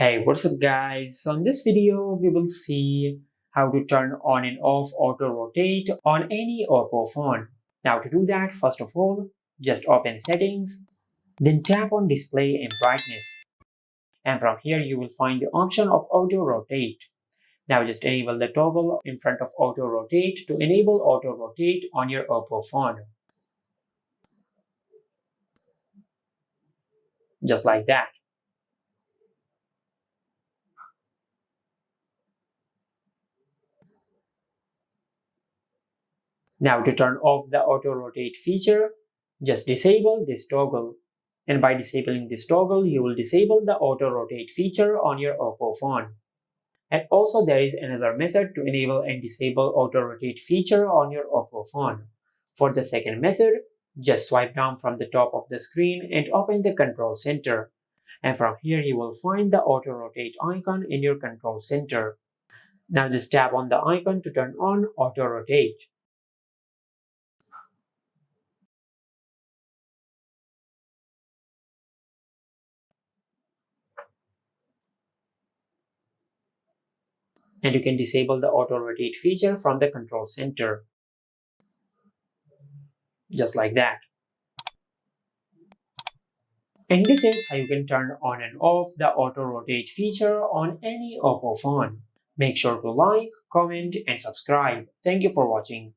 Hey, what's up guys? So in this video, we will see how to turn on and off auto rotate on any Oppo phone. Now to do that, first of all, just open settings, then tap on display and brightness. And from here, you will find the option of auto rotate. Now just enable the toggle in front of auto rotate to enable auto rotate on your Oppo phone. Just like that. Now to turn off the auto rotate feature, just disable this toggle. And by disabling this toggle, you will disable the auto rotate feature on your Oppo phone. And also there is another method to enable and disable auto rotate feature on your Oppo phone. For the second method, just swipe down from the top of the screen and open the control center. And from here you will find the auto rotate icon in your control center. Now just tap on the icon to turn on auto rotate. And you can disable the auto rotate feature from the control center. Just like that. And this is how you can turn on and off the auto rotate feature on any Oppo phone. Make sure to like, comment and subscribe. Thank you for watching.